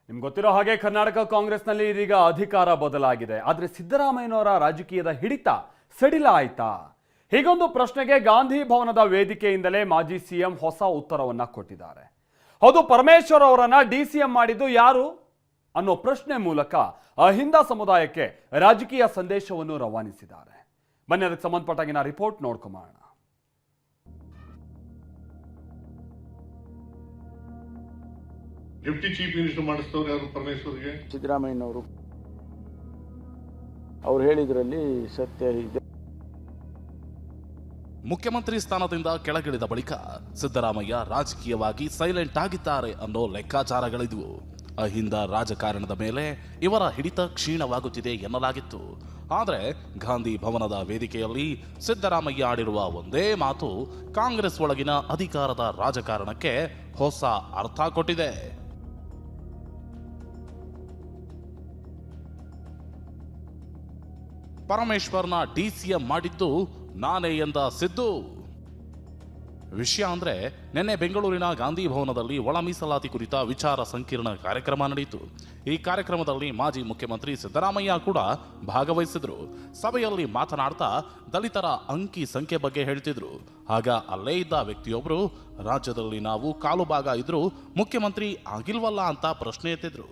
ನಿಮ್ಗೆ ಗೊತ್ತಿರೋ ಹಾಗೆ ಕರ್ನಾಟಕ ಕಾಂಗ್ರೆಸ್ನಲ್ಲಿ ಇದೀಗ ಅಧಿಕಾರ ಬದಲಾಗಿದೆ. ಆದರೆ ಸಿದ್ದರಾಮಯ್ಯನವರ ರಾಜಕೀಯದ ಹಿಡಿತ ಸಡಿಲ ಆಯ್ತಾ? ಹೀಗೊಂದು ಪ್ರಶ್ನೆಗೆ ಗಾಂಧಿ ಭವನದ ವೇದಿಕೆಯಿಂದಲೇ ಮಾಜಿ ಸಿಎಂ ಹೊಸ ಉತ್ತರವನ್ನ ಕೊಟ್ಟಿದ್ದಾರೆ. ಹೌದು, ಪರಮೇಶ್ವರ್ ಅವರನ್ನ ಡಿಸಿಎಂ ಮಾಡಿದ್ದು ಯಾರು ಅನ್ನೋ ಪ್ರಶ್ನೆ ಮೂಲಕ ಅಹಿಂದ ಸಮುದಾಯಕ್ಕೆ ರಾಜಕೀಯ ಸಂದೇಶವನ್ನು ರವಾನಿಸಿದ್ದಾರೆ. ಬನ್ನಿ ಅದಕ್ಕೆ ಸಂಬಂಧಪಟ್ಟಾಗಿನ ರಿಪೋರ್ಟ್ ನೋಡ್ಕೊಂಬೋಣ. ಡೆಪ್ಟಿ ಚೀಫ್ ಮಿನಿಸ್ಟರ್ ಮಾಡಿಸ್ತವ್ರು ಯಾರು? ಪರಮೇಶ್ವರ್ಗೆ ಸಿದ್ದರಾಮಯ್ಯನವರು ಅವ್ರು ಹೇಳಿದ್ರಲ್ಲಿ ಸತ್ಯ ಇದೆ. ಮುಖ್ಯಮಂತ್ರಿ ಸ್ಥಾನದಿಂದ ಕೆಳಗಿಳಿದ ಬಳಿಕ ಸಿದ್ದರಾಮಯ್ಯ ರಾಜಕೀಯವಾಗಿ ಸೈಲೆಂಟ್ ಆಗಿದ್ದಾರೆ ಅನ್ನೋ ಲೆಕ್ಕಾಚಾರಗಳಿದ್ವು. ಅಹಿಂದ ರಾಜಕಾರಣದ ಮೇಲೆ ಇವರ ಹಿಡಿತ ಕ್ಷೀಣವಾಗುತ್ತಿದೆ ಎನ್ನಲಾಗಿತ್ತು. ಆದರೆ ಗಾಂಧಿ ಭವನದ ವೇದಿಕೆಯಲ್ಲಿ ಸಿದ್ದರಾಮಯ್ಯ ಆಡಿರುವ ಒಂದೇ ಮಾತು ಕಾಂಗ್ರೆಸ್ ಒಳಗಿನ ಅಧಿಕಾರದ ರಾಜಕಾರಣಕ್ಕೆ ಹೊಸ ಅರ್ಥ ಕೊಟ್ಟಿದೆ. ಪರಮೇಶ್ವರ್ನ ಡಿಸಿಎಂ ಮಾಡಿದ್ದು ನಾನೇ ಎಂದ ಸಿದ್ದು. ವಿಷಯ ಅಂದ್ರೆ ನಿನ್ನೆ ಬೆಂಗಳೂರಿನ ಗಾಂಧಿ ಭವನದಲ್ಲಿ ಒಳ ಮೀಸಲಾತಿ ಕುರಿತ ವಿಚಾರ ಸಂಕಿರಣ ಕಾರ್ಯಕ್ರಮ ನಡೆಯಿತು. ಈ ಕಾರ್ಯಕ್ರಮದಲ್ಲಿ ಮಾಜಿ ಮುಖ್ಯಮಂತ್ರಿ ಸಿದ್ದರಾಮಯ್ಯ ಕೂಡ ಭಾಗವಹಿಸಿದ್ರು. ಸಭೆಯಲ್ಲಿ ಮಾತನಾಡ್ತಾ ದಲಿತರ ಅಂಕಿ ಸಂಖ್ಯೆ ಬಗ್ಗೆ ಹೇಳ್ತಿದ್ರು. ಆಗ ಅಲ್ಲೇ ಇದ್ದ ವ್ಯಕ್ತಿಯೊಬ್ಬರು, ರಾಜ್ಯದಲ್ಲಿ ನಾವು ಕಾಲು ಭಾಗ ಇದ್ರೂ ಮುಖ್ಯಮಂತ್ರಿ ಆಗಿಲ್ವಲ್ಲ ಅಂತ ಪ್ರಶ್ನೆ ಎತ್ತಿದ್ರು.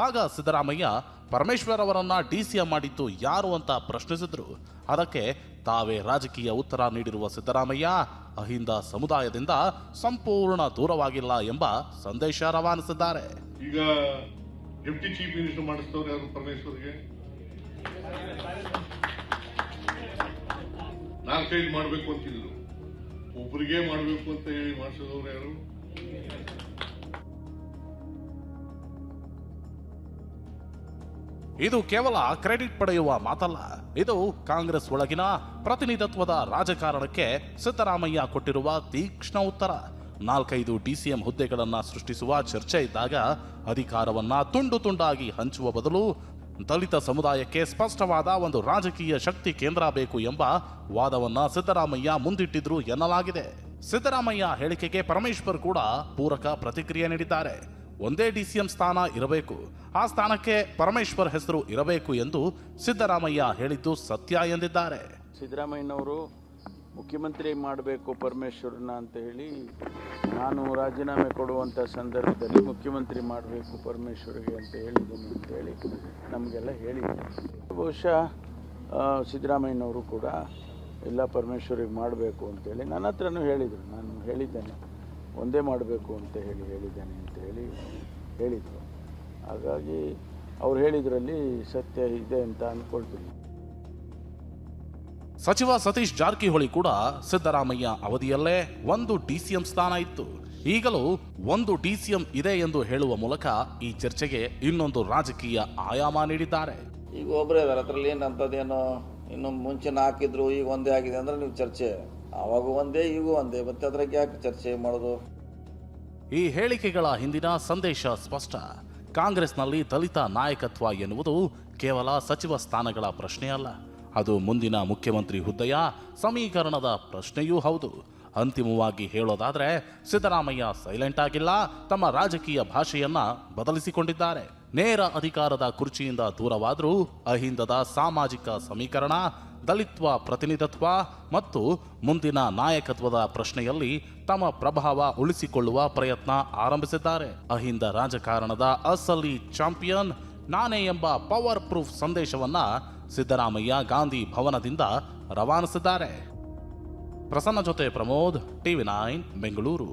ಆಗ ಸಿದ್ದರಾಮಯ್ಯ ಪರಮೇಶ್ವರ್ ಅವರನ್ನ ಡಿಸಿಎಂ ಮಾಡಿದ್ದು ಯಾರು ಅಂತ ಪ್ರಶ್ನಿಸಿದ್ರು. ಅದಕ್ಕೆ ತಾವೇ ರಾಜಕೀಯ ಉತ್ತರ ನೀಡಿರುವ ಸಿದ್ದರಾಮಯ್ಯ ಅಹಿಂದ ಸಮುದಾಯದಿಂದ ಸಂಪೂರ್ಣ ದೂರವಾಗಿಲ್ಲ ಎಂಬ ಸಂದೇಶ ರವಾನಿಸಿದ್ದಾರೆ. ಈಗ ಡೆಪ್ಟಿ ಚೀಫ್ ಮಿನಿಸ್ಟರ್ ಮಾಡಿಸ್ತವ್ರು ಯಾರು? ಪರಮೇಶ್ವರ್ಗೆ 4-5 ಮಾಡಬೇಕು ಅಂತಿದ್ರು, ಒಬ್ಬರಿಗೆ ಮಾಡಬೇಕು ಅಂತ ಹೇಳಿ ಮಾಡಿಸಿದವ್ರು ಯಾರು? ಇದು ಕೇವಲ ಕ್ರೆಡಿಟ್ ಪಡೆಯುವ ಮಾತಲ್ಲ, ಇದು ಕಾಂಗ್ರೆಸ್ ಒಳಗಿನ ಪ್ರತಿನಿಧಿತ್ವದ ರಾಜಕಾರಣಕ್ಕೆ ಸಿದ್ದರಾಮಯ್ಯ ಕೊಟ್ಟಿರುವ ತೀಕ್ಷ್ಣ ಉತ್ತರ. 4-5 ಡಿಸಿಎಂ ಹುದ್ದೆಗಳನ್ನ ಸೃಷ್ಟಿಸುವ ಚರ್ಚೆ ಇದ್ದಾಗ ಅಧಿಕಾರವನ್ನ ತುಂಡು ತುಂಡಾಗಿ ಹಂಚುವ ಬದಲು ದಲಿತ ಸಮುದಾಯಕ್ಕೆ ಸ್ಪಷ್ಟವಾದ ಒಂದು ರಾಜಕೀಯ ಶಕ್ತಿ ಕೇಂದ್ರ ಬೇಕು ಎಂಬ ವಾದವನ್ನ ಸಿದ್ದರಾಮಯ್ಯ ಮುಂದಿಟ್ಟಿದ್ರು ಎನ್ನಲಾಗಿದೆ. ಸಿದ್ದರಾಮಯ್ಯ ಹೇಳಿಕೆಗೆ ಪರಮೇಶ್ವರ್ ಕೂಡ ಪೂರಕ ಪ್ರತಿಕ್ರಿಯೆ ನೀಡಿದ್ದಾರೆ. ಒಂದೇ ಡಿಸಿಎಂ ಸ್ಥಾನ ಇರಬೇಕು, ಆ ಸ್ಥಾನಕ್ಕೆ ಪರಮೇಶ್ವರ್ ಹೆಸರು ಇರಬೇಕು ಎಂದು ಸಿದ್ದರಾಮಯ್ಯ ಹೇಳಿದ್ದು ಸತ್ಯ ಎಂದಿದ್ದಾರೆ. ಸಿದ್ದರಾಮಯ್ಯನವರು ಮುಖ್ಯಮಂತ್ರಿ ಮಾಡಬೇಕು ಪರಮೇಶ್ವರನ ಅಂತ ಹೇಳಿ ನಾನು ರಾಜೀನಾಮೆ ಕೊಡುವಂಥ ಸಂದರ್ಭದಲ್ಲಿ ಮುಖ್ಯಮಂತ್ರಿ ಮಾಡಬೇಕು ಪರಮೇಶ್ವರಿಗೆ ಅಂತ ಹೇಳಿದ್ದೀನಿ ಅಂತ ಹೇಳಿ ನಮಗೆಲ್ಲ ಹೇಳಿದ್ದಾರೆ. ಬಹುಶಃ ಸಿದ್ದರಾಮಯ್ಯನವರು ಕೂಡ ಎಲ್ಲ ಪರಮೇಶ್ವರಿಗೆ ಮಾಡಬೇಕು ಅಂತೇಳಿ ನನ್ನ ಹತ್ರನೂ ಹೇಳಿದರು. ನಾನು ಹೇಳಿದ್ದೇನೆ, ಒಂದೇ ಮಾಡಬೇಕು ಅಂತ ಹೇಳಿದ್ದೇನೆ ಅಂತ ಹೇಳಿದರು. ಹಾಗಾಗಿ ಅವ್ರು ಹೇಳಿದ್ರಲ್ಲಿ ಸತ್ಯ ಇದೆ ಅಂತ ಅಂದ್ಕೊಳ್ತೀನಿ. ಸಚಿವ ಸತೀಶ್ ಜಾರಕಿಹೊಳಿ ಕೂಡ ಸಿದ್ದರಾಮಯ್ಯ ಅವಧಿಯಲ್ಲೇ ಒಂದು ಡಿಸಿಎಂ ಸ್ಥಾನ ಇತ್ತು, ಈಗಲೂ ಒಂದು ಡಿಸಿಎಂ ಇದೆ ಎಂದು ಹೇಳುವ ಮೂಲಕ ಈ ಚರ್ಚೆಗೆ ಇನ್ನೊಂದು ರಾಜಕೀಯ ಆಯಾಮ ನೀಡಿದ್ದಾರೆ. ಈಗ ಒಬ್ಬರೇ ಇದಾರೆ, ಅದರಲ್ಲಿ ಏನಂತದೇನೋ ಇನ್ನು ಮುಂಚೆ 4 ಇದ್ರು, ಈಗ ಒಂದೇ ಆಗಿದೆ ಅಂದ್ರೆ ನೀವು ಚರ್ಚೆ ಆವಾಗ ಒಂದೇ ಈಗೂ ಒಂದೇ, ಮತ್ತೆ ಅದ್ರಾಗ ಯಾಕೆ ಚರ್ಚೆ ಮಾಡೋದು? ಈ ಹೇಳಿಕೆಗಳ ಹಿಂದಿನ ಸಂದೇಶ ಸ್ಪಷ್ಟ. ಕಾಂಗ್ರೆಸ್ನಲ್ಲಿ ದಲಿತ ನಾಯಕತ್ವ ಎನ್ನುವುದು ಕೇವಲ ಸಚಿವ ಸ್ಥಾನಗಳ ಪ್ರಶ್ನೆಯಲ್ಲ, ಅದು ಮುಂದಿನ ಮುಖ್ಯಮಂತ್ರಿ ಹುದ್ದೆಯ ಸಮೀಕರಣದ ಪ್ರಶ್ನೆಯೂ ಹೌದು. ಅಂತಿಮವಾಗಿ ಹೇಳೋದಾದ್ರೆ ಸಿದ್ದರಾಮಯ್ಯ ಸೈಲೆಂಟ್ ಆಗಿಲ್ಲ, ತಮ್ಮ ರಾಜಕೀಯ ಭಾಷೆಯನ್ನ ಬದಲಿಸಿಕೊಂಡಿದ್ದಾರೆ. ನೇರ ಅಧಿಕಾರದ ಕುರ್ಚಿಯಿಂದ ದೂರವಾದರೂ ಅಹಿಂದದ ಸಾಮಾಜಿಕ ಸಮೀಕರಣ, ದಲಿತ್ವ ಪ್ರತಿನಿಧಿತ್ವ ಮತ್ತು ಮುಂದಿನ ನಾಯಕತ್ವದ ಪ್ರಶ್ನೆಯಲ್ಲಿ ತಮ್ಮ ಪ್ರಭಾವ ಉಳಿಸಿಕೊಳ್ಳುವ ಪ್ರಯತ್ನ ಆರಂಭಿಸಿದ್ದಾರೆ. ಅಹಿಂದ ರಾಜಕಾರಣದ ಅಸಲಿ ಚಾಂಪಿಯನ್ ನಾನೇ ಎಂಬ ಪವರ್ ಪ್ರೂಫ್ ಸಂದೇಶವನ್ನ ಸಿದ್ದರಾಮಯ್ಯ ಗಾಂಧಿ ಭವನದಿಂದ ರವಾನಿಸಿದ್ದಾರೆ. ಪ್ರಸನ್ನ ಜೊತೆ ಪ್ರಮೋದ್, TV9 ಬೆಂಗಳೂರು.